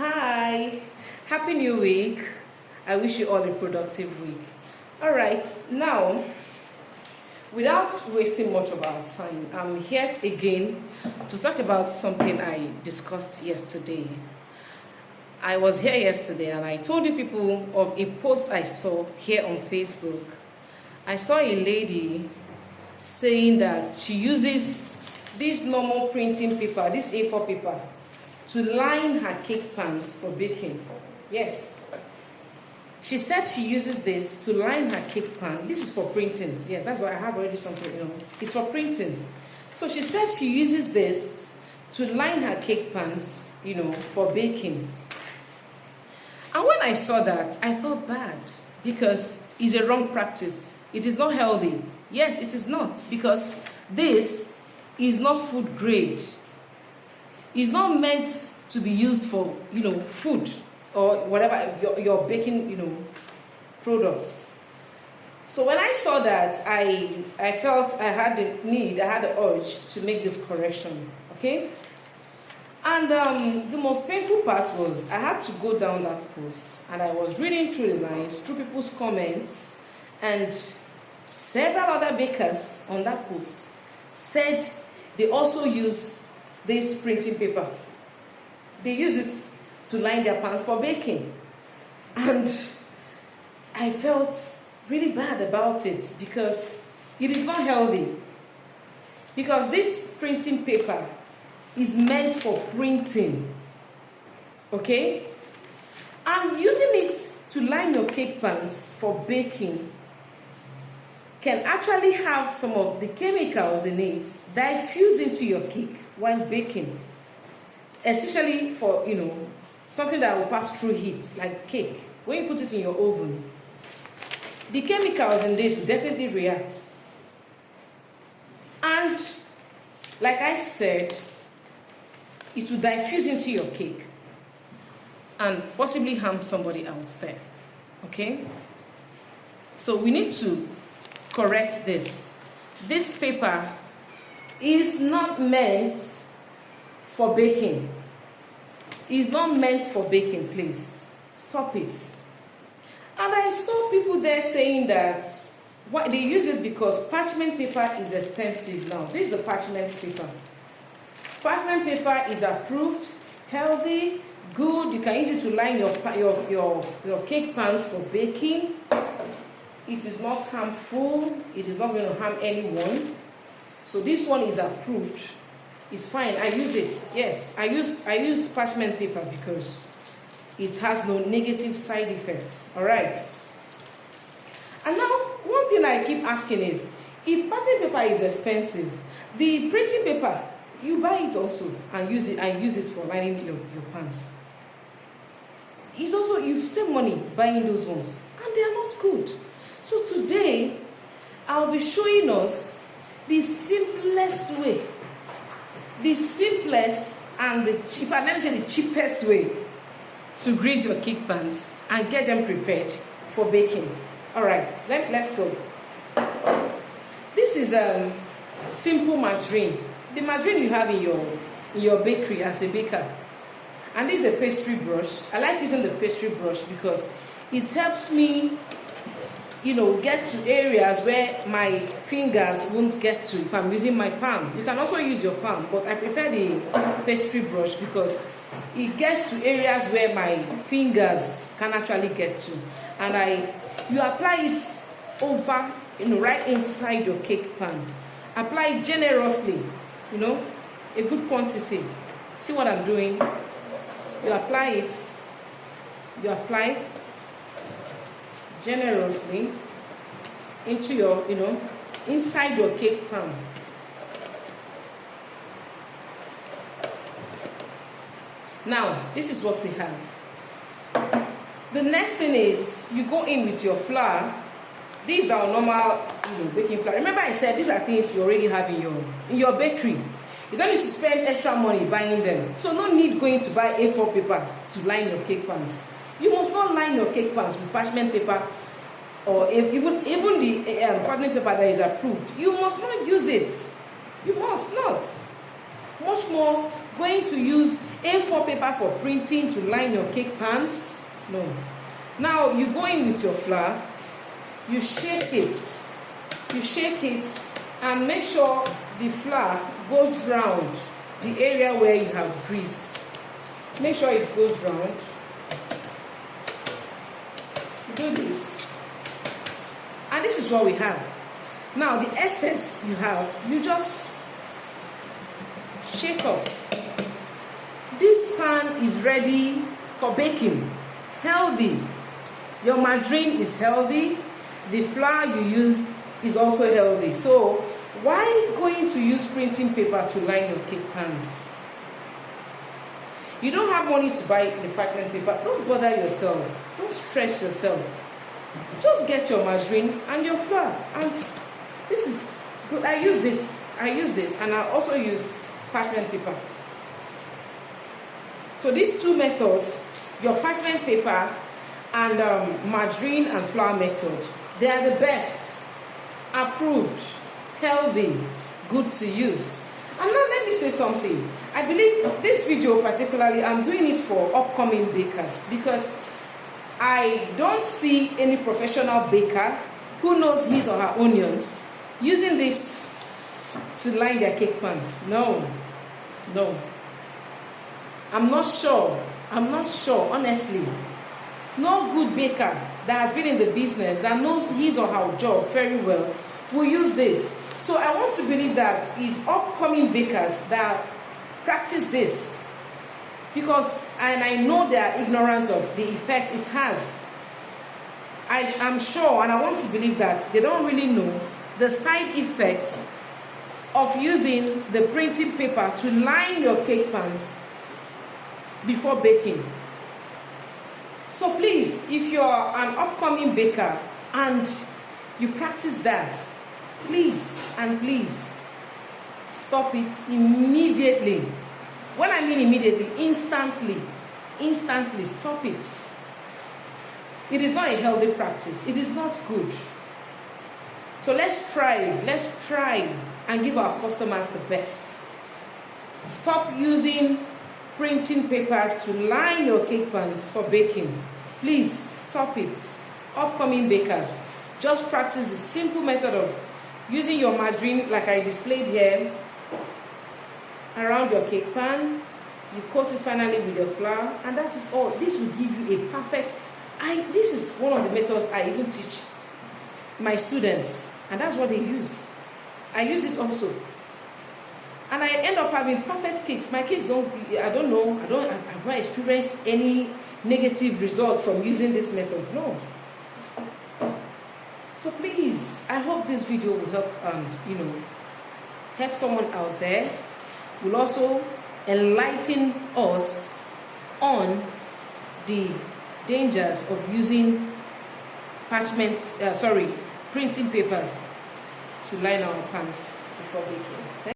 Hi, happy new week. I wish you all a productive week. All right, now, without wasting much of our time, I'm here again to talk about something I discussed yesterday. I was here yesterday and I told you people of a post I saw here on Facebook. I saw a lady saying that she uses this normal printing paper, this A4 paper, to line her cake pans for baking. Yes. She said she uses this to line her cake pan. This is for printing. Yeah, that's why I have already something, It's for printing. So she said she uses this to line her cake pans, for baking. And when I saw that, I felt bad because it's a wrong practice. It is not healthy. Yes, it is not, because this is not food grade. It's not meant to be used for, food or whatever your baking, products. So when I saw that, I felt I had the urge to make this correction, okay? And the most painful part was I had to go down that post and I was reading through the lines, through people's comments, and several other bakers on that post said they also use this printing paper. They use it to line their pans for baking. And I felt really bad about it because it is not healthy. Because this printing paper is meant for printing. Okay? And using it to line your cake pans for baking can actually have some of the chemicals in it diffuse into your cake while baking. Especially for, something that will pass through heat, like cake. When you put it in your oven, the chemicals in this will definitely react. And, like I said, it will diffuse into your cake and possibly harm somebody else there. Okay? So we need to correct this. This paper is not meant for baking. It's not meant for baking, please. Stop it. And I saw people there saying that they use it because parchment paper is expensive now. This is the parchment paper. Parchment paper is approved, healthy, good. You can use it to line your cake pans for baking. It is not harmful. It is not going to harm anyone. So this one is approved. It's fine. I use it. Yes, I use parchment paper because it has no negative side effects. All right. And now, one thing I keep asking is, if parchment paper is expensive, the printing paper, you buy it also and use it for lining your pans. It's also, you spend money buying those ones and they are not good. So today, I'll be showing us the simplest way, and the cheapest way to grease your cake pans and get them prepared for baking. All right, let's go. This is simple margarine. The margarine you have in your bakery as a baker. And this is a pastry brush. I like using the pastry brush because it helps me get to areas where my fingers won't get to if I'm using my palm. You can also use your palm, but I prefer the pastry brush because it gets to areas where my fingers can actually get to. And you apply it over, right inside your cake pan. Apply it generously, a good quantity. See what I'm doing? You apply generously into your, inside your cake pan. Now, this is what we have. The next thing is you go in with your flour. These are normal, baking flour. Remember I said these are things you already have in your bakery. You don't need to spend extra money buying them. So no need going to buy A4 paper to line your cake pans. You must not line your cake pans with parchment paper or even the parchment paper that is approved. You must not use it. You must not. Much more going to use A4 paper for printing to line your cake pans. No. Now you go in with your flour, you shake it, and make sure the flour goes round the area where you have greased. Make sure it goes round. Do this, and this is what we have. Now the excess you have, you just shake off. This pan is ready for baking. Healthy. Your margarine is healthy. The flour you use is also healthy. So why going to use printing paper to line your cake pans? You don't have money to buy the parchment paper. Don't bother yourself. Don't stress yourself. Just get your margarine and your flour. And this is good. I use this, and I also use parchment paper. So these two methods, your parchment paper and margarine and flour method, they are the best, approved, healthy, good to use. And now let me say something. I believe this video particularly, I'm doing it for upcoming bakers, because I don't see any professional baker who knows his or her onions using this to line their cake pans. No. I'm not sure, honestly. No good baker that has been in the business, that knows his or her job very well, will use this. So I want to believe that it's upcoming bakers that practice this, because, and I know they are ignorant of the effect it has. I'm sure, and I want to believe that they don't really know the side effect of using the printing paper to line your cake pans before baking. So please, if you're an upcoming baker and you practice that, please stop it immediately. When I mean immediately, instantly stop it. It is not a healthy practice. It is not good. So let's try and give our customers the best. Stop using printing papers to line your cake pans for baking. Please stop it. Upcoming bakers, just practice the simple method of using your margarine, like I displayed here, around your cake pan. You coat it finally with your flour, and that is all. This will give you a perfect. This is one of the methods I even teach my students, and that's what they use. I use it also, and I end up having perfect cakes. My cakes I've not experienced any negative result from using this method. No. So please, I hope this video will help help someone out there. Will also enlighten us on the dangers of using printing papers to line our pans before baking.